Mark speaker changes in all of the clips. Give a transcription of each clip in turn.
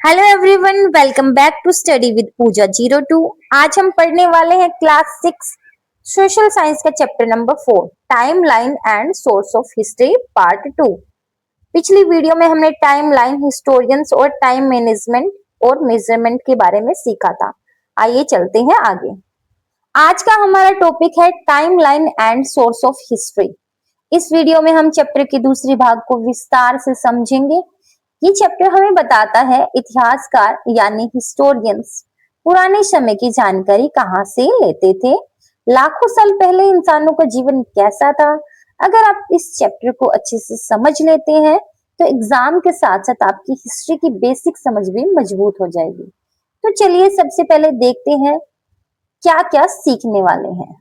Speaker 1: Hello everyone, welcome back to study with Pooja 02। आज हम पढ़ने वाले हैं क्लास 6 सोशल साइंस का chapter number 4 time line and source of history part 2। पिछली वीडियो में हमने टाइम लाइन, हिस्टोरियंस और टाइम मैनेजमेंट और मेजरमेंट के बारे में सीखा था। आइए चलते हैं आगे। आज का हमारा टॉपिक है time line and source of history. इस वीडियो में हम चैप्टर के दूसरे भाग को विस्तार से समझेंगे। ये चैप्टर हमें बताता है इतिहासकार यानी हिस्टोरियंस पुराने समय की जानकारी कहाँ से लेते थे, लाखों साल पहले इंसानों का जीवन कैसा था। अगर आप इस चैप्टर को अच्छे से समझ लेते हैं तो एग्जाम के साथ साथ आपकी हिस्ट्री की बेसिक समझ भी मजबूत हो जाएगी। तो चलिए सबसे पहले देखते हैं क्या क्या सीखने वाले हैं।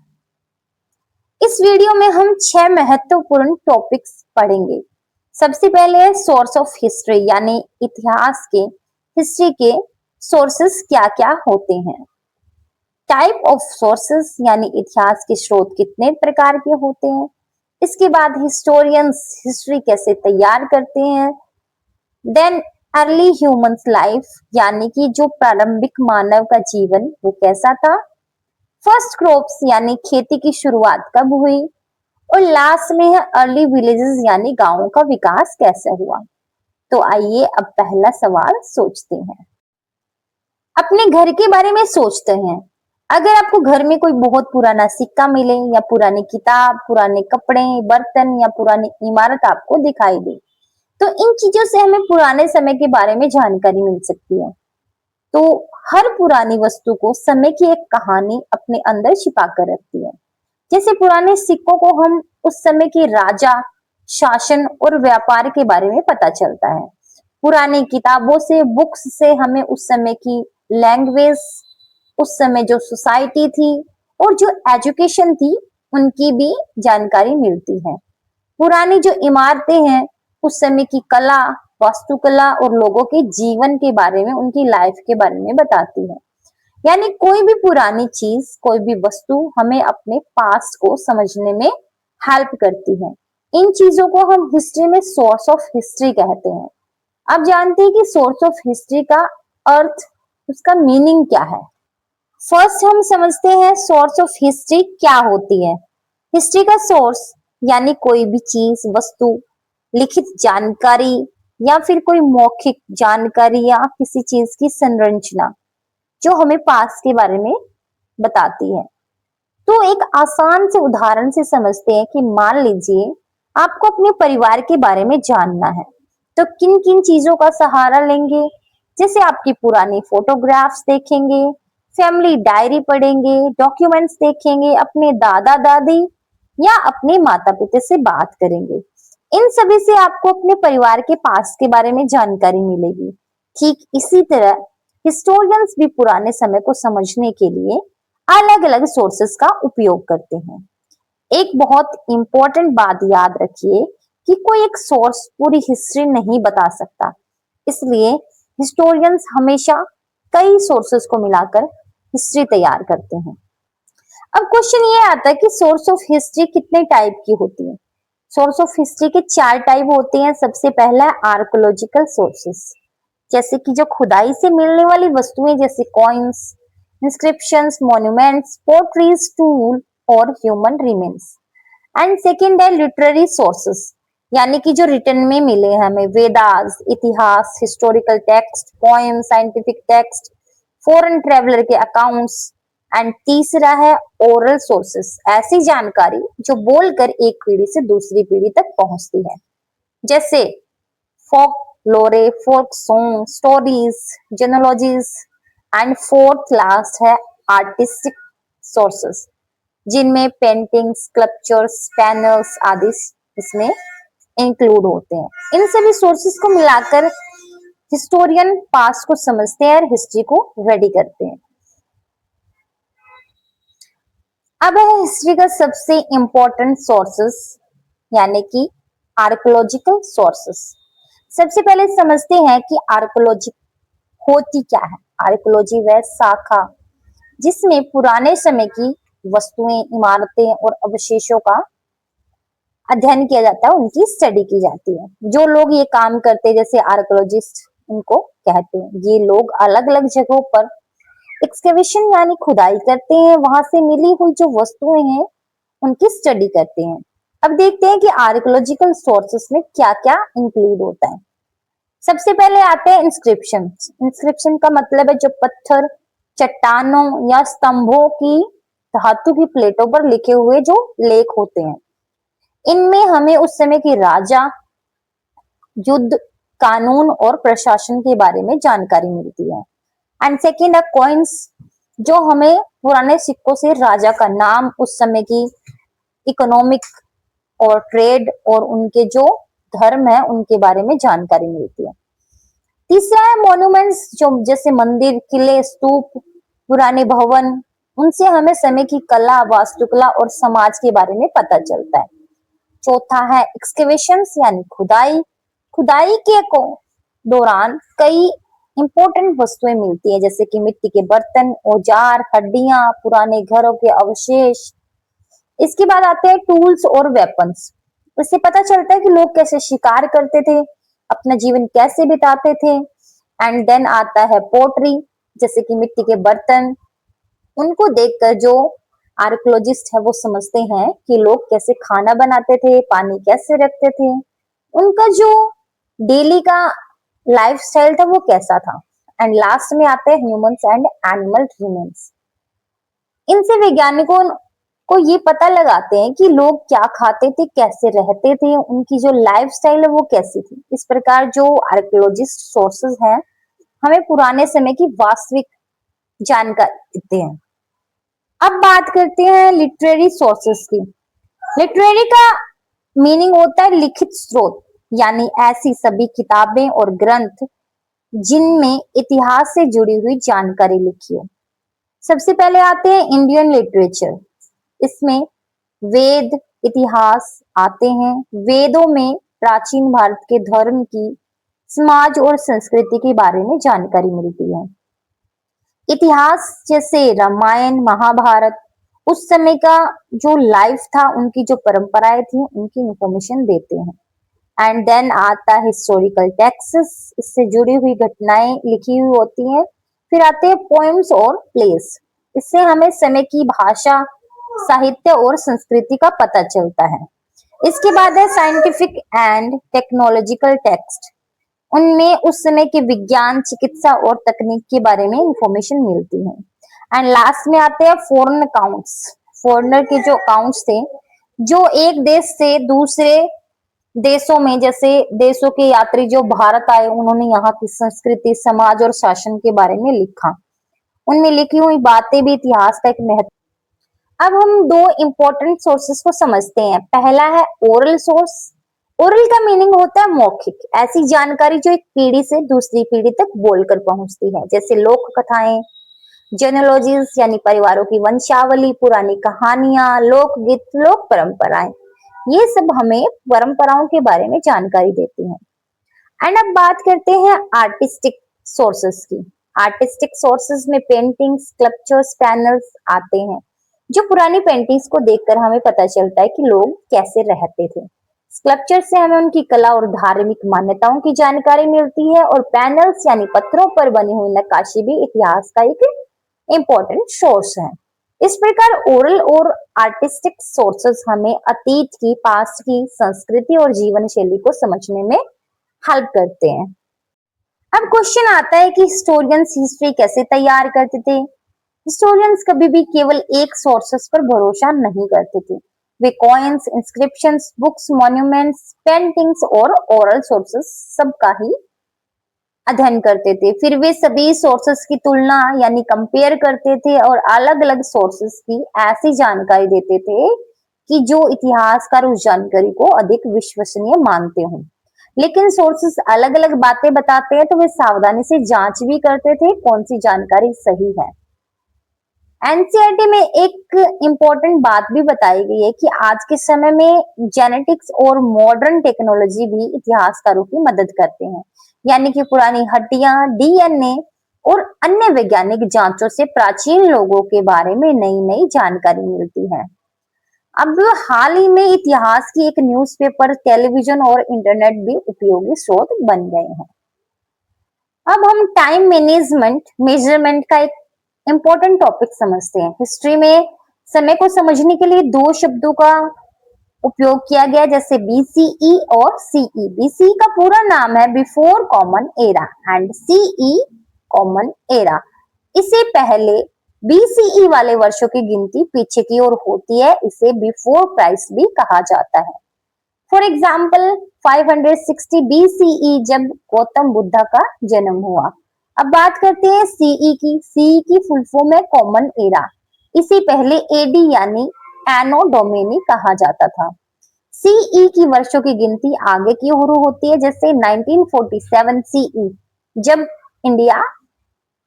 Speaker 1: इस वीडियो में हम 6 महत्वपूर्ण टॉपिक्स पढ़ेंगे। सबसे पहले है सोर्स ऑफ हिस्ट्री यानी इतिहास के, हिस्ट्री के सोर्सेस क्या क्या होते हैं। टाइप ऑफ सोर्सेस यानी इतिहास के स्रोत कितने प्रकार के होते हैं। इसके बाद हिस्टोरियंस हिस्ट्री कैसे तैयार करते हैं। देन अर्ली ह्यूमंस लाइफ यानी कि जो प्रारंभिक मानव का जीवन वो कैसा था। फर्स्ट क्रॉप्स यानी खेती की शुरुआत कब हुई। और लास्ट में है अर्ली विलेजेस यानी गांवों का विकास कैसे हुआ। तो आइए अब पहला सवाल सोचते हैं। अपने घर के बारे में सोचते हैं। अगर आपको घर में कोई बहुत पुराना सिक्का मिले या पुरानी किताब, पुराने कपड़े, बर्तन या पुरानी इमारत आपको दिखाई दे तो इन चीजों से हमें पुराने समय के बारे में जानकारी मिल सकती है। तो हर पुरानी वस्तु को समय की एक कहानी अपने अंदर छिपा कर रखती है। जैसे पुराने सिक्कों को हम उस समय के राजा, शासन और व्यापार के बारे में पता चलता है। पुरानी किताबों से, बुक्स से हमें उस समय की लैंग्वेज, उस समय जो सोसाइटी थी और जो एजुकेशन थी उनकी भी जानकारी मिलती है। पुरानी जो इमारतें हैं उस समय की कला, वास्तुकला और लोगों के जीवन के बारे में, उनकी लाइफ के बारे में बताती है। यानी कोई भी पुरानी चीज, कोई भी वस्तु हमें अपने पास्ट को समझने में हेल्प करती है। इन चीजों को हम हिस्ट्री में सोर्स ऑफ हिस्ट्री कहते हैं। अब जानते हैं कि सोर्स ऑफ हिस्ट्री का अर्थ, उसका मीनिंग क्या है। फर्स्ट हम समझते हैं सोर्स ऑफ हिस्ट्री क्या होती है। हिस्ट्री का सोर्स यानी कोई भी चीज, वस्तु, लिखित जानकारी या फिर कोई मौखिक जानकारी या किसी चीज की संरचना जो हमें पास्ट के बारे में बताती है। तो एक आसान से उदाहरण से समझते हैं कि मान लीजिए आपको अपने परिवार के बारे में जानना है तो किन किन चीजों का सहारा लेंगे। जैसे आपकी पुरानी फोटोग्राफ्स देखेंगे, फैमिली डायरी पढ़ेंगे, डॉक्यूमेंट्स देखेंगे, अपने दादा दादी या अपने माता पिता से बात करेंगे। इन सभी से आपको अपने परिवार के पास्ट के बारे में जानकारी मिलेगी। ठीक इसी तरह हिस्टोरियंस भी पुराने समय को समझने के लिए अलग अलग सोर्सेस का उपयोग करते हैं। एक बहुत इंपॉर्टेंट बात याद रखिए कि कोई एक सोर्स पूरी हिस्ट्री नहीं बता सकता, इसलिए हिस्टोरियंस हमेशा कई सोर्सेस को मिलाकर हिस्ट्री तैयार करते हैं। अब क्वेश्चन ये आता है कि सोर्स ऑफ हिस्ट्री कितने टाइप की होती है। सोर्स ऑफ हिस्ट्री के 4 टाइप होते हैं। सबसे पहला है आर्कोलॉजिकल सोर्सेस, जैसे कि जो खुदाई से मिलने वाली वस्तुएं, जैसे coins, inscriptions, monuments, potteries, tool और ह्यूमन रिमेन्स। एंड सेकेंड है लिटरेरी सोर्सेस, यानी कि जो रिटर्न में मिले हैं हमें, वेदास, इतिहास, historical text, poem, scientific text, foreign traveller के अकाउंट्स। एंड तीसरा है ओरल सोर्सेस, ऐसी जानकारी जो बोलकर एक पीढ़ी से दूसरी पीढ़ी तक पहुंचती है, जैसे folk lore, folk song, stories, genealogies. And fourth last है आर्टिस्टिक सोर्सेस, जिनमें पेंटिंग्स, स्कल्पचर्स, पैनल्स आदि इसमें इंक्लूड होते हैं। इन सभी सोर्सेस को मिलाकर हिस्टोरियन पास्ट को समझते हैं और हिस्ट्री को रेडी करते हैं। अब है हिस्ट्री का सबसे इंपॉर्टेंट सोर्सेस यानी कि आर्कोलॉजिकल सोर्सेस। सबसे पहले समझते हैं कि आर्कोलॉजी होती क्या है। आर्कोलॉजी वह शाखा जिसमें पुराने समय की वस्तुएं, इमारतें और अवशेषों का अध्ययन किया जाता है, उनकी स्टडी की जाती है। जो लोग ये काम करते हैं जैसे आर्कोलॉजिस्ट, इनको कहते हैं। ये लोग अलग अलग जगहों पर एक्सकेवेशन यानी खुदाई करते हैं, वहां से मिली हुई जो वस्तुएं हैं उनकी स्टडी करते हैं। अब देखते हैं कि आर्कियोलॉजिकल सोर्सेस में क्या क्या इंक्लूड होता है। सबसे पहले आते हैं इंस्क्रिप्शन। इंस्क्रिप्शन का मतलब है जो पत्थर, चट्टानों या स्तंभों की धातु की प्लेटों पर लिखे हुए जो लेख होते हैं। इनमें हमें उस समय की राजा, युद्ध, कानून और प्रशासन के बारे में जानकारी मिलती है। एंड सेकेंड है कॉइन्स, जो हमें पुराने सिक्कों से राजा का नाम, उस समय की इकोनॉमिक और ट्रेड और उनके जो धर्म है उनके बारे में जानकारी मिलती है। तीसरा है मॉन्यूमेंट्स, जो जैसे मंदिर, किले, स्तूप, पुराने भवन, उनसे हमें समय की कला, वास्तुकला और समाज के बारे में पता चलता है। चौथा है एक्सकेवेशंस यानी खुदाई। खुदाई के दौरान कई इंपॉर्टेंट वस्तुएं मिलती हैं, जैसे कि मिट्टी के बर्तन, औजार, हड्डियां, पुराने घरों के अवशेष। इसके बाद आते हैं टूल्स और वेपन्स। इससे पता चलता है कि लोग कैसे शिकार करते थे, अपना जीवन कैसे बिताते थे। एंड देन आता है पोट्री, जैसे कि मिट्टी के बर्तन। उनको देखकर जो आर्कियोलॉजिस्ट है वो समझते हैं कि लोग कैसे खाना बनाते थे, पानी कैसे रखते थे, उनका जो डेली का लाइफस्टाइल था वो कैसा था। एंड लास्ट में आते हैं ह्यूमंस एंड एनिमल रिमेन्स। इनसे वैज्ञानिकों को ये पता लगाते हैं कि लोग क्या खाते थे, कैसे रहते थे, उनकी जो लाइफस्टाइल है वो कैसी थी। इस प्रकार जो आर्कियोलॉजिस्ट सोर्सेज हैं हमें पुराने समय की वास्तविक जानकारी देते हैं। अब बात करते हैं लिटरेरी सोर्सेस की। लिटरेरी का मीनिंग होता है लिखित स्रोत, यानी ऐसी सभी किताबें और ग्रंथ जिनमें इतिहास से जुड़ी हुई जानकारी लिखी हो। सबसे पहले आते हैं इंडियन लिटरेचर। इसमें वेद, इतिहास आते हैं। वेदों में प्राचीन भारत के धर्म की, समाज और संस्कृति के बारे में जानकारी मिलती है। इतिहास जैसे रामायण, महाभारत, उस समय का जो लाइफ था, उनकी जो परंपराएं थी, उनकी इंफॉर्मेशन देते हैं। एंड देन आता है हिस्टोरिकल टेक्स्ट्स, इससे जुड़ी हुई घटनाएं लिखी हुई होती हैं। फिर आते हैं पोएम्स और प्लेस, इससे हमें समय की भाषा, साहित्य और संस्कृति का पता चलता है। इसके बाद है साइंटिफिक एंड टेक्नोलॉजिकल टेक्स्ट। उनमें उस समय के विज्ञान, चिकित्सा और तकनीक के बारे में इंफॉर्मेशन मिलती है। एंड लास्ट में आते हैं फॉरेन अकाउंट्स। फॉरेनर के जो अकाउंट्स थे, जो एक देश से दूसरे देशों में, जैसे देशों के यात्री जो भारत आए, उन्होंने यहाँ की संस्कृति, समाज और शासन के बारे में लिखा। उनमें लिखी हुई बातें भी इतिहास का एक महत्व। अब हम दो इंपॉर्टेंट सोर्सेस को समझते हैं। पहला है ओरल सोर्स। ओरल का मीनिंग होता है मौखिक, ऐसी जानकारी जो एक पीढ़ी से दूसरी पीढ़ी तक बोलकर पहुंचती है, जैसे लोक कथाएं, जेनेलॉजीज यानी परिवारों की वंशावली, पुरानी कहानियां, लोकगीत, लोक परंपराएं। ये सब हमें परंपराओं के बारे में जानकारी देती हैं। एंड अब बात करते हैं आर्टिस्टिक सोर्सेस की। आर्टिस्टिक सोर्सेस में पेंटिंग्स, स्कल्पचर्स, पैनल्स आते हैं। जो पुरानी पेंटिंग्स को देखकर हमें पता चलता है कि लोग कैसे रहते थे। स्कल्पचर से हमें उनकी कला और धार्मिक मान्यताओं की जानकारी मिलती है। और पैनल्स यानी पत्थरों पर बनी हुई नक्काशी भी इतिहास का एक इम्पोर्टेंट सोर्स है। इस प्रकार ओरल और आर्टिस्टिक सोर्सेस हमें अतीत की, पास्ट की संस्कृति और जीवन शैली को समझने में हेल्प करते हैं। अब क्वेश्चन आता है कि हिस्टोरियंस हिस्ट्री कैसे तैयार करते थे। हिस्टोरियंस कभी भी केवल एक सोर्सेस पर भरोसा नहीं करते थे। वे coins, inscriptions, books, monuments, paintings और ओरल सोर्सेस सबका ही अध्ययन करते थे। फिर वे सभी सोर्सेस की तुलना यानी कंपेयर करते थे और अलग अलग सोर्सेस की ऐसी जानकारी देते थे कि जो इतिहासकार उस जानकारी को अधिक विश्वसनीय मानते हों। लेकिन सोर्सेस अलग अलग बातें बताते हैं तो वे सावधानी से जांच भी करते थे कौन सी जानकारी सही है। एनसीईआरटी में एक इम्पोर्टेंट बात भी बताई गई है कि आज के समय में जेनेटिक्स और मॉडर्न टेक्नोलॉजी भी इतिहासकारों की मदद करते हैं। यानी कि पुरानी हड्डियां, डीएनए और अन्य वैज्ञानिक जांचों से प्राचीन लोगों के बारे में नई नई जानकारी मिलती है। अब हाल ही में इतिहास की एक न्यूज़पेपर, टेलीविजन और इंटरनेट भी उपयोगी स्रोत बन गए हैं। अब हम टाइम मैनेजमेंट मेजरमेंट का एक इंपॉर्टेंट टॉपिक समझते हैं। हिस्ट्री में समय को समझने के लिए दो शब्दों का उपयोग किया गया, जैसे बीसीई और सीई। बीसीई का पूरा नाम है before common era and CE common era. इसे पहले बीसीई वाले वर्षों की गिनती पीछे की ओर होती है, इसे बिफोर क्राइस्ट भी कहा जाता है। फॉर एग्जाम्पल 560 बीसीई जब गौतम बुद्धा का जन्म हुआ। अब बात करते हैं सीई की। सीई की फुल फॉर्म है कॉमन एरा। इसे पहले एडी यानी एनो डोमिनी कहा जाता था। सीई की वर्षों की गिनती आगे की ओर होती है, जैसे 1947 सीई जब इंडिया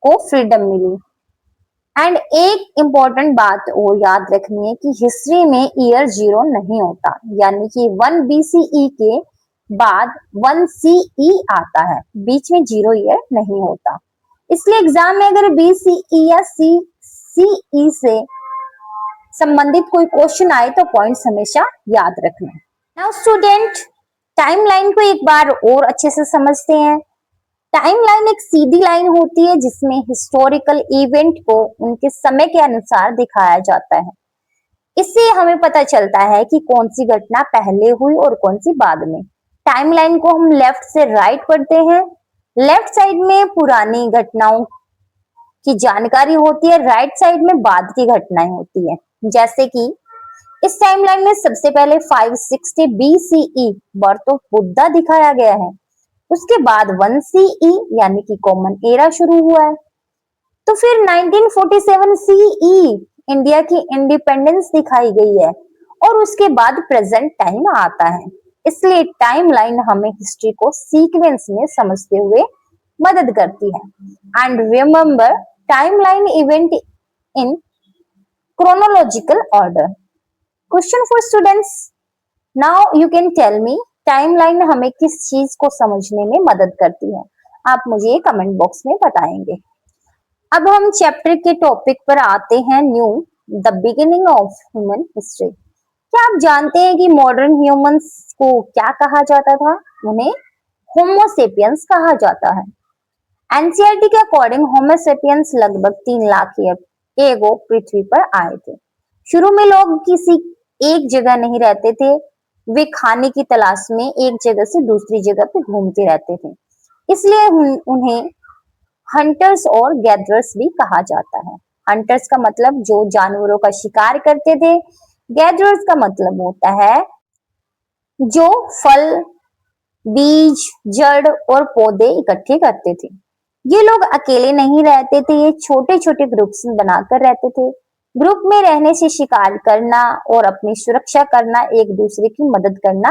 Speaker 1: को फ्रीडम मिली। एंड एक इंपॉर्टेंट बात और याद रखनी है कि हिस्ट्री में ईयर जीरो नहीं होता, यानी कि 1 बीसीई के बाद 1 सीई आता है, बीच में जीरो ईयर नहीं होता। इसलिए एग्जाम में अगर बीसीई या सीई से संबंधित कोई क्वेश्चन आए तो पॉइंट्स हमेशा याद रखना। नाउ स्टूडेंट, टाइमलाइन को एक बार और अच्छे से समझते हैं। टाइमलाइन एक सीधी लाइन होती है जिसमें हिस्टोरिकल इवेंट को उनके समय के अनुसार दिखाया जाता है। इससे हमें पता चलता है कि कौन सी घटना पहले हुई और कौन सी बाद में। टाइमलाइन को हम लेफ्ट से राइट पढ़ते हैं। लेफ्ट साइड में पुरानी घटनाओं की जानकारी होती है, राइट साइड में बाद की घटनाएं होती है। जैसे कि इस टाइमलाइन में सबसे पहले 560 बीसीई बर्थ ऑफ बुद्धा दिखाया गया है। उसके बाद 1 सीई यानी कि कॉमन एरा शुरू हुआ है। तो फिर 1947 सीई इंडिया की इंडिपेंडेंस दिखाई गई है और उसके बाद प्रेजेंट टाइम आता है। इसलिए टाइमलाइन हमें हिस्ट्री को सीक्वेंस में समझते हुए मदद करती है। And remember, timeline event in chronological order. Question for students. Now you can tell me timeline हमें किस चीज को समझने में मदद करती है? आप मुझे कमेंट बॉक्स में बताएंगे। अब हम चैप्टर के टॉपिक पर आते हैं, new the beginning of human history. क्या आप जानते हैं कि मॉडर्न ह्यूमंस को क्या कहा जाता था? उन्हें होमोसेपियंस कहा जाता है। एनसीईआरटी के अकॉर्डिंग होमोसेपियंस लगभग 3 लाख ईयर एगो पृथ्वी पर आए थे। शुरू में लोग किसी एक जगह नहीं रहते थे, वे खाने की तलाश में एक जगह से दूसरी जगह पे घूमते रहते थे। इसलिए उन्हें हंटर्स और गैदरर्स भी कहा जाता है। हंटर्स का मतलब जो जानवरों का शिकार करते थे, गैदरर्स का मतलब होता है जो फल, बीज, जड़ और पौधे इकट्ठे करते थे। ये लोग अकेले नहीं रहते थे, ये छोटे छोटे ग्रुप्स बनाकर रहते थे। ग्रुप में रहने से शिकार करना और अपनी सुरक्षा करना, एक दूसरे की मदद करना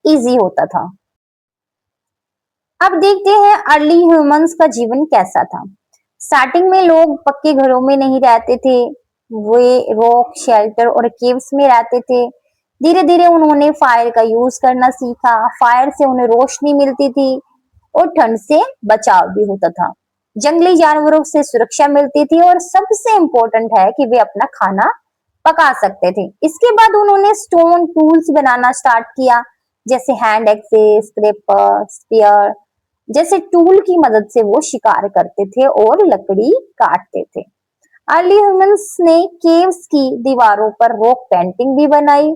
Speaker 1: इजी होता था। अब देखते हैं अर्ली ह्यूमंस का जीवन कैसा था। स्टार्टिंग में लोग पक्के घरों में नहीं रहते थे, वे रॉक शेल्टर और केव्स में रहते थे। धीरे धीरे उन्होंने फायर का यूज करना सीखा। फायर से उन्हें रोशनी मिलती थी और ठंड से बचाव भी होता था। जंगली जानवरों से सुरक्षा मिलती थी और सबसे इम्पोर्टेंट है कि वे अपना खाना पका सकते थे। इसके बाद उन्होंने स्टोन टूल्स बनाना स्टार्ट किया, जैसे हैंड एक्सेस, स्क्रैपर, स्पीयर जैसे टूल की मदद से वो शिकार करते थे और लकड़ी काटते थे। अर्ली ह्यूमंस ने केव्स की दीवारों पर रॉक पेंटिंग भी बनाई।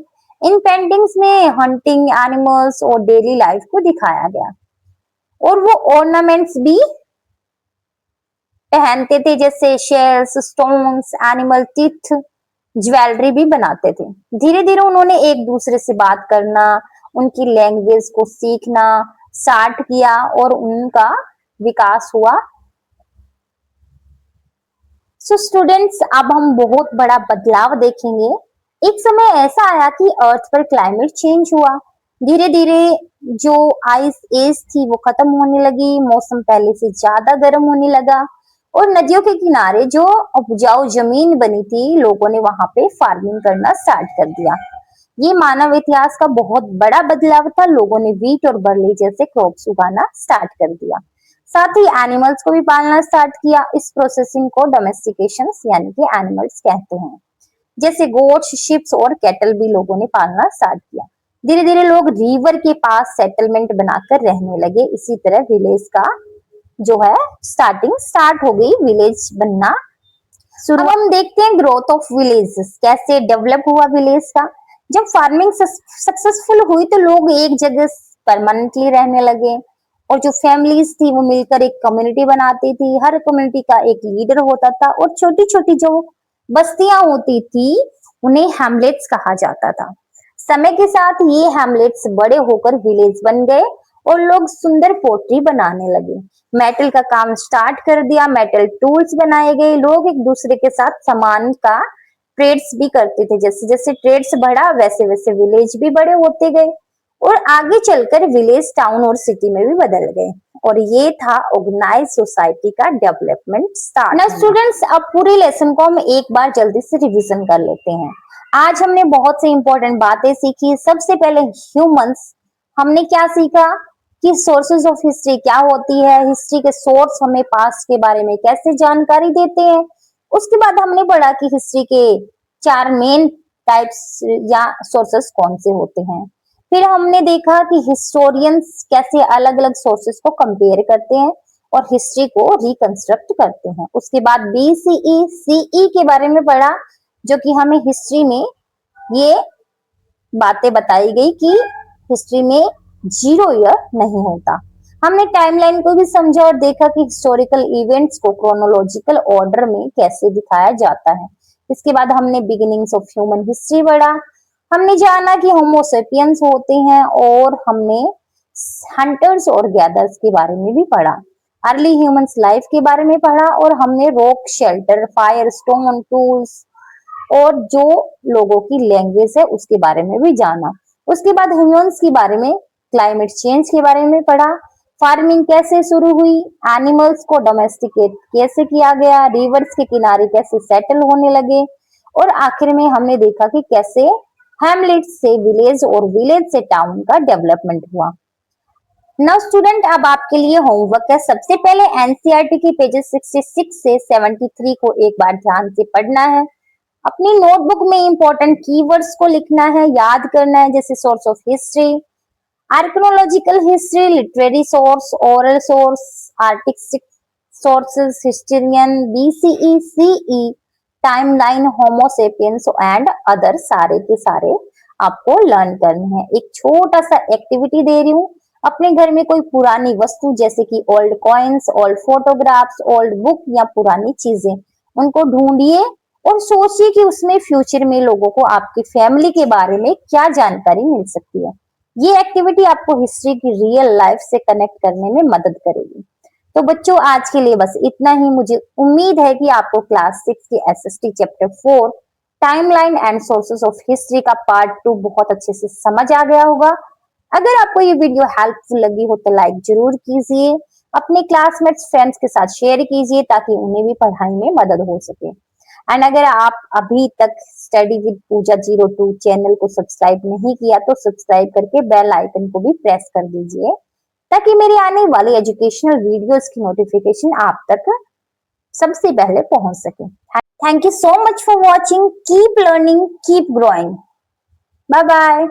Speaker 1: इन पेंटिंग्स में हंटिंग एनिमल्स और डेली लाइफ को दिखाया गया और वो ऑर्नामेंट्स भी पहनते थे, जैसे shells, stones, animal teeth, jewellery भी बनाते थे। धीरे धीरे उन्होंने एक दूसरे से बात करना, उनकी लैंग्वेज को सीखना स्टार्ट किया और उनका विकास हुआ। सो स्टूडेंट्स, अब हम बहुत बड़ा बदलाव देखेंगे। एक समय ऐसा आया कि अर्थ पर क्लाइमेट चेंज हुआ। धीरे धीरे जो आइस एज थी वो खत्म होने लगी, मौसम पहले से ज्यादा गर्म होने लगा और नदियों के किनारे जो उपजाऊ जमीन बनी थी, लोगों ने वहां पे फार्मिंग करना स्टार्ट कर दिया। ये मानव इतिहास का बहुत बड़ा बदलाव था। लोगों ने वीट और बरली जैसे क्रॉप्स उगाना स्टार्ट कर दिया। साथ ही एनिमल्स को भी पालना स्टार्ट किया। इस प्रोसेसिंग को डोमेस्टिकेशन यानी कि एनिमल्स कहते हैं, जैसे गोट्स, शिप्स और कैटल भी लोगों ने पालना स्टार्ट किया। धीरे धीरे लोग रिवर के पास सेटलमेंट बनाकर रहने लगे। इसी तरह विलेज का जो है स्टार्ट हो गई विलेज बनना शुरू। अब हम देखते हैं ग्रोथ ऑफ विलेजेस, कैसे डेवलप हुआ विलेज का। जब फार्मिंग सक्सेसफुल हुई तो लोग एक जगह परमानेंटली रहने लगे और जो फैमिलीज थी वो मिलकर एक कम्युनिटी बनाती थी। हर कम्युनिटी का एक लीडर होता था और छोटी छोटी जो बस्तियां होती थी उन्हें हैमलेट्स कहा जाता था। समय के साथ ये हैमलेट्स बड़े होकर विलेज बन गए और लोग सुंदर पोट्री बनाने लगे। मेटल का काम स्टार्ट कर दिया, मेटल टूल्स बनाए गए, लोग एक दूसरे के साथ सामान का ट्रेड्स भी करते थे। जैसे जैसे ट्रेड्स बढ़ा वैसे वैसे विलेज भी बड़े होते गए और आगे चलकर विलेज टाउन और सिटी में भी बदल गए। और ये था ऑर्गेनाइज सोसाइटी का डेवलपमेंट स्टार्ट। ना स्टूडेंट्स, अब पूरे लेसन को हम एक बार जल्दी से रिवीजन कर लेते हैं। आज हमने बहुत सी इंपॉर्टेंट बातें सीखी। सबसे पहले ह्यूमंस, हमने क्या सीखा कि सोर्सेज ऑफ हिस्ट्री क्या होती है, हिस्ट्री के सोर्स हमें पास्ट के बारे में कैसे जानकारी देते हैं। उसके बाद हमने पढ़ा कि हिस्ट्री के 4 मेन टाइप्स या सोर्सेस कौन से होते हैं। फिर हमने देखा कि हिस्टोरियंस कैसे अलग अलग सोर्सेस को कंपेयर करते हैं और हिस्ट्री को रिकंस्ट्रक्ट करते हैं। उसके बाद बीसीई सीई के बारे में पढ़ा, जो कि हमें हिस्ट्री में ये बातें बताई गई कि हिस्ट्री में 0 ईयर नहीं होता। हमने टाइमलाइन को भी समझा और देखा कि हिस्टोरिकल इवेंट्स को क्रोनोलॉजिकल ऑर्डर में कैसे दिखाया जाता है। इसके बाद हमने बिगिनिंग्स ऑफ ह्यूमन हिस्ट्री पढ़ा। हमने जाना कि होमोसेपियंस होते हैं और हमने हंटर्स और गैदर्स के बारे में भी पढ़ा। अर्ली ह्यूमंस लाइफ के बारे में पढ़ा और हमने rock shelter, fire, stone tools और जो लोगों की लैंग्वेज है उसके बारे में भी जाना। उसके बाद ह्यूमंस के बारे में क्लाइमेट चेंज के बारे में पढ़ा, फार्मिंग कैसे शुरू हुई, एनिमल्स को डोमेस्टिकेट कैसे किया गया, रिवर्स के किनारे कैसे सेटल होने लगे और आखिर में हमने देखा कि कैसे हैमलेट से विलेज और विलेज से टाउन का डेवलपमेंट हुआ। नाउ स्टूडेंट, अब आपके लिए होमवर्क है। सबसे पहले एनसीईआरटी के पेजेस 66 से 73 को एक बार ध्यान से पढ़ना है। अपनी नोटबुक में इंपॉर्टेंट कीवर्ड्स को लिखना है, याद करना है, जैसे source of history, archaeological history, literary source, oral source, artistic sources, historian, BCE, CE, timeline, homo sapiens and other, सारे के सारे आपको लर्न करने हैं। एक छोटा सा एक्टिविटी दे रही हूँ। अपने घर में कोई पुरानी वस्तु जैसे कि old coins, old photographs, old book या पुरानी चीजें, उनको ढूंढिए और सोचिए कि उसमें फ्यूचर में लोगों को आपकी फैमिली के बारे में क्या जानकारी मिल सकती है। ये एक्टिविटी आपको हिस्ट्री की रियल लाइफ से कनेक्ट करने में मदद करेगी। तो बच्चों, आज के लिए बस इतना ही। मुझे उम्मीद है कि आपको क्लास 6 की SST chapter 4 timeline and sources of history का पार्ट 2 बहुत अच्छे से समझ आ गया होगा। अगर आपको ये वीडियो हेल्पफुल लगी हो तो लाइक जरूर कीजिए, अपने क्लासमेट्स फ्रेंड्स के साथ शेयर कीजिए ताकि उन्हें भी पढ़ाई में मदद हो सके। एंड अगर आप अभी तक स्टडी विद पूजा 02 चैनल को सब्सक्राइब नहीं किया तो सब्सक्राइब करके बेल आइकन को भी प्रेस कर दीजिए ताकि मेरे आने वाली एजुकेशनल वीडियोस की नोटिफिकेशन आप तक सबसे पहले पहुंच सके। Thank you so much for watching. Keep learning, keep growing. Bye bye.